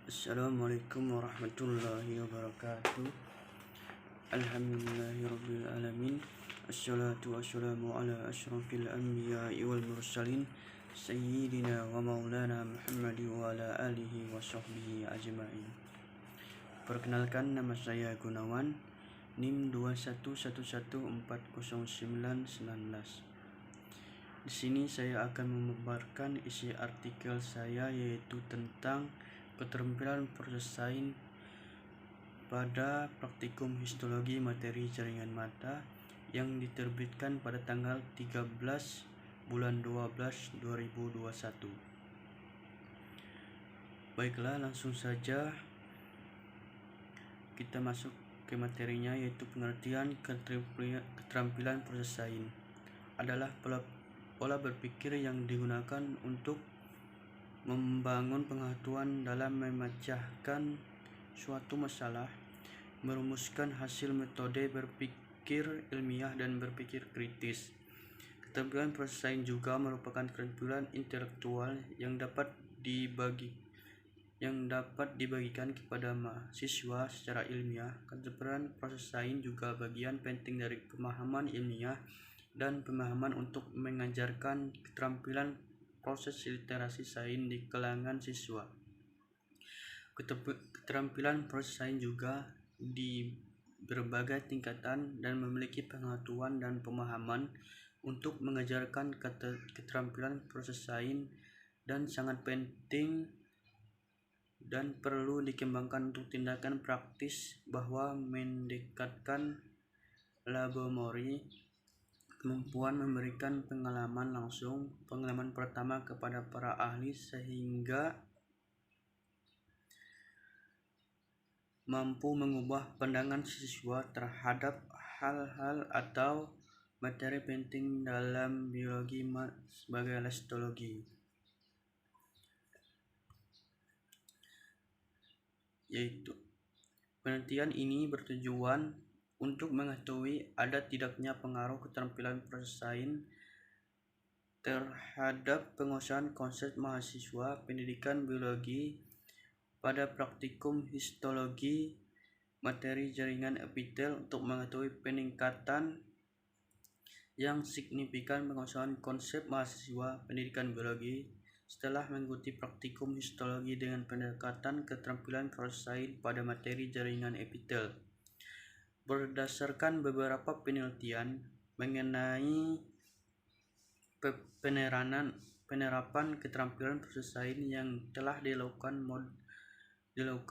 Assalamualaikum warahmatullahi wabarakatuh. Alhamdulillahirabbil alamin. Assalatu wassalamu ala asyrafil anbiya'i wal mursalin sayyidina wa maulana Muhammad wa ala alihi wa sahbihi ajma'in. Perkenalkan, nama saya Gunawan, NIM 2111401919. Di sini saya akan memaparkan isi artikel saya, yaitu tentang keterampilan proses sains pada praktikum histologi materi jaringan mata yang diterbitkan pada tanggal 13 bulan 12 2021. Baiklah, langsung saja kita masuk ke materinya, yaitu pengertian keterampilan proses sains adalah pola berpikir yang digunakan untuk membangun pengetahuan dalam memecahkan suatu masalah, merumuskan hasil metode berpikir ilmiah dan berpikir kritis. Keterampilan proses sains juga merupakan keterampilan intelektual yang dapat dibagikan kepada mahasiswa secara ilmiah. Keterampilan proses sains juga bagian penting dari pemahaman ilmiah dan pemahaman untuk mengajarkan keterampilan proses literasi sains di kalangan siswa. Keterampilan proses sains juga di berbagai tingkatan dan memiliki pengetahuan dan pemahaman untuk mengajarkan keterampilan proses sains, dan sangat penting dan perlu dikembangkan untuk tindakan praktis bahwa mendekatkan labomori, kemampuan memberikan pengalaman langsung, pengalaman pertama kepada para ahli, sehingga mampu mengubah pandangan siswa terhadap hal-hal atau materi penting dalam biologi sebagai histologi, yaitu penelitian ini bertujuan untuk mengetahui ada tidaknya pengaruh keterampilan proses sains terhadap penguasaan konsep mahasiswa pendidikan biologi pada praktikum histologi materi jaringan epitel, untuk mengetahui peningkatan yang signifikan penguasaan konsep mahasiswa pendidikan biologi setelah mengikuti praktikum histologi dengan pendekatan keterampilan proses sains pada materi jaringan epitel. Berdasarkan beberapa penelitian mengenai penerapan keterampilan proses sains yang telah dilakukan,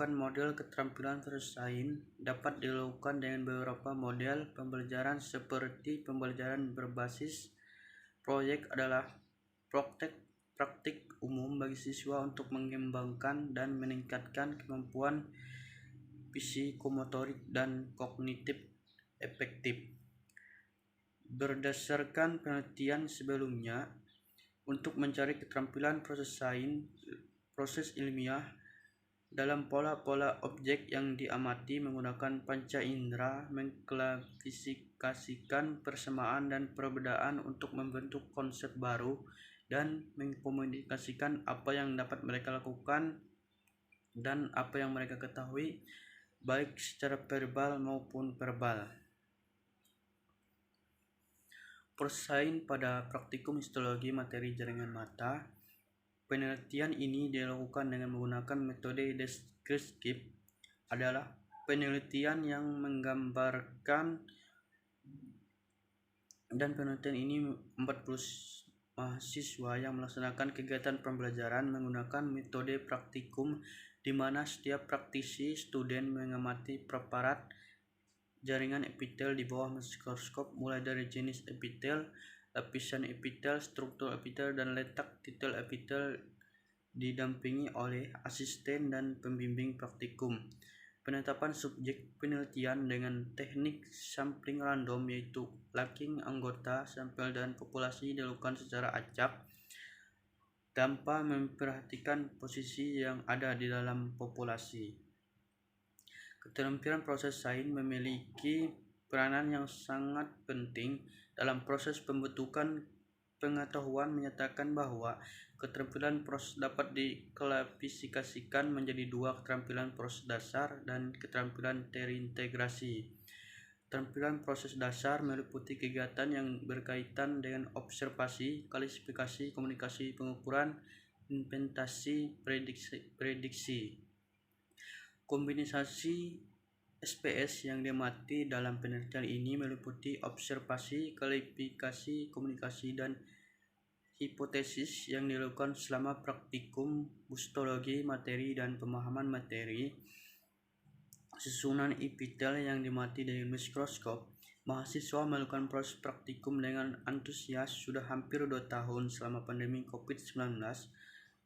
model keterampilan proses sains dapat dilakukan dengan beberapa model pembelajaran, seperti pembelajaran berbasis proyek adalah praktik umum bagi siswa untuk mengembangkan dan meningkatkan kemampuan psikomotorik dan kognitif efektif. Berdasarkan penelitian sebelumnya, untuk mencari keterampilan proses sains, proses ilmiah dalam pola-pola objek yang diamati menggunakan panca indera, mengklasifikasikan persamaan dan perbedaan untuk membentuk konsep baru, dan mengkomunikasikan apa yang dapat mereka lakukan dan apa yang mereka ketahui, baik secara verbal maupun verbal. Proses sains pada praktikum histologi materi jaringan mata. Penelitian ini dilakukan dengan menggunakan metode deskriptif, adalah penelitian yang menggambarkan, dan penelitian ini 40 mahasiswa yang melaksanakan kegiatan pembelajaran menggunakan metode praktikum, di mana setiap praktisi studen mengamati preparat jaringan epitel di bawah mikroskop, mulai dari jenis epitel, lapisan epitel, struktur epitel, dan letak titel epitel, didampingi oleh asisten dan pembimbing praktikum. Penetapan subjek penelitian dengan teknik sampling random, yaitu locking anggota sampel dan populasi, dilakukan secara acak tanpa memperhatikan posisi yang ada di dalam populasi. Keterampilan proses sains memiliki peranan yang sangat penting dalam proses pembentukan pengetahuan, menyatakan bahwa Keterampilan proses dapat diklasifikasikan menjadi dua, keterampilan proses dasar dan keterampilan terintegrasi. Keterampilan proses dasar meliputi kegiatan yang berkaitan dengan observasi, klasifikasi, komunikasi, pengukuran, inventasi, prediksi. Kombinasi SPS yang diamati dalam penelitian ini meliputi observasi, klasifikasi, komunikasi, dan hipotesis yang dilakukan selama praktikum histologi materi dan pemahaman materi. Susunan epitel yang diamati dengan mikroskop. Mahasiswa melakukan proses praktikum dengan antusias sudah hampir 2 tahun selama pandemi COVID-19.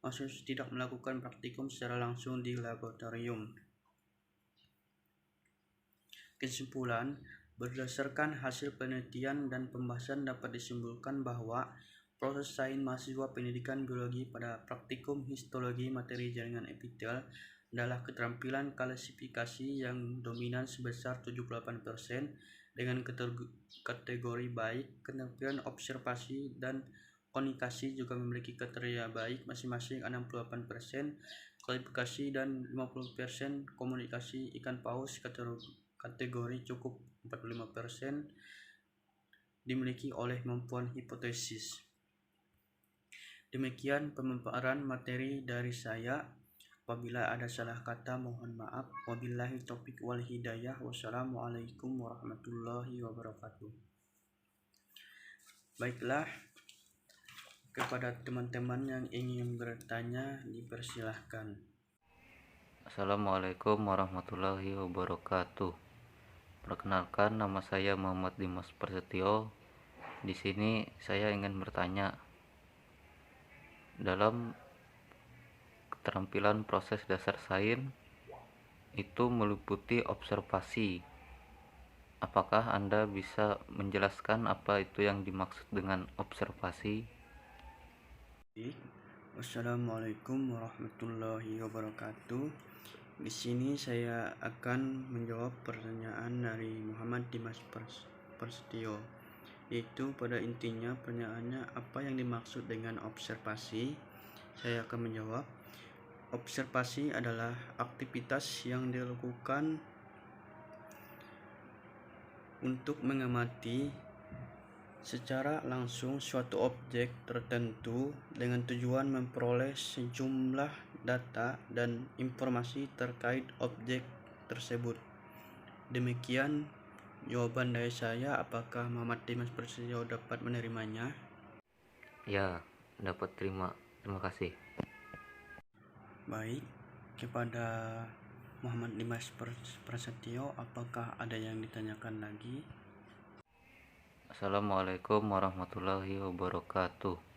Mahasiswa tidak melakukan praktikum secara langsung di laboratorium. Kesimpulan, berdasarkan hasil penelitian dan pembahasan dapat disimpulkan bahwa proses sains mahasiswa pendidikan biologi pada praktikum histologi materi jaringan epitel adalah keterampilan klasifikasi yang dominan sebesar 78% dengan kategori baik. Keterampilan observasi dan komunikasi juga memiliki kategori baik masing-masing 68%, klasifikasi dan 50%, komunikasi ikan paus kategori cukup 45% dimiliki oleh kemampuan hipotesis. Demikian pemaparan materi dari saya. Apabila ada salah kata mohon maaf. Wabillahi taufiq wal hidayah. Wassalamualaikum warahmatullahi wabarakatuh. Baiklah, kepada teman-teman yang ingin bertanya dipersilahkan. Assalamualaikum warahmatullahi wabarakatuh. Perkenalkan, nama saya Muhammad Dimas Prasetyo. Di sini saya ingin bertanya, dalam keterampilan proses dasar sains itu meliputi observasi. Apakah Anda bisa menjelaskan apa itu yang dimaksud dengan observasi? Wassalamualaikum warahmatullahi wabarakatuh. Di sini saya akan menjawab pertanyaan dari Muhammad Dimas Prasetyo, yaitu pada intinya pertanyaannya apa yang dimaksud dengan observasi. Saya akan menjawab, observasi adalah aktivitas yang dilakukan untuk mengamati secara langsung suatu objek tertentu dengan tujuan memperoleh sejumlah data dan informasi terkait objek tersebut. Demikian jawaban dari saya. Apakah Muhammad Dimas Prasetyo dapat menerimanya? Ya, dapat terima. Terima kasih. Baik, kepada Muhammad Dimas Prasetyo, apakah ada yang ditanyakan lagi? Assalamualaikum warahmatullahi wabarakatuh.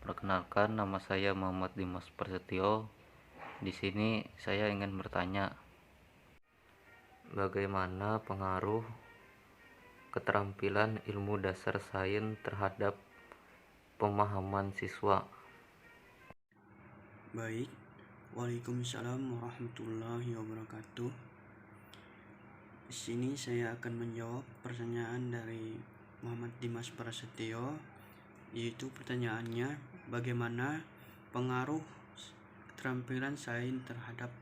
Perkenalkan, nama saya Muhammad Dimas Prasetyo. Di sini saya ingin bertanya, bagaimana pengaruh keterampilan ilmu dasar sains terhadap pemahaman siswa? Baik, Waalaikumsalam warahmatullahi wabarakatuh. Di sini saya akan menjawab pertanyaan dari Muhammad Dimas Prasetyo, yaitu pertanyaannya, bagaimana pengaruh keterampilan sains terhadap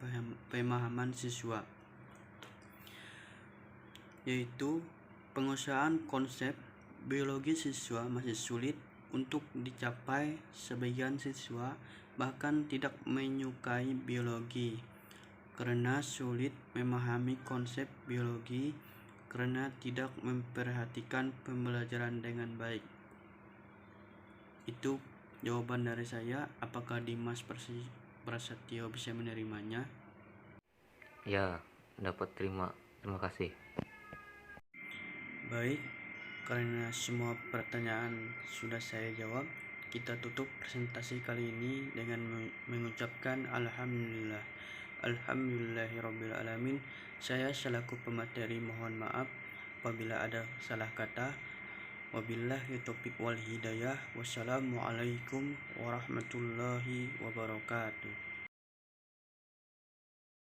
pemahaman siswa, yaitu pengusahaan konsep biologi siswa masih sulit untuk dicapai. Sebagian siswa bahkan tidak menyukai biologi karena sulit memahami konsep biologi karena tidak memperhatikan pembelajaran dengan baik. Itu jawaban dari saya. Apakah Dimas Prasetyo bisa menerimanya? Ya, dapat terima. Terima kasih. Baik, karena semua pertanyaan sudah saya jawab, kita tutup presentasi kali ini dengan mengucapkan alhamdulillah. Alhamdulillahirabbil alamin. Saya selaku pemateri mohon maaf apabila ada salah kata. Wabillahi taufiq wal hidayah. Wassalamualaikum warahmatullahi wabarakatuh.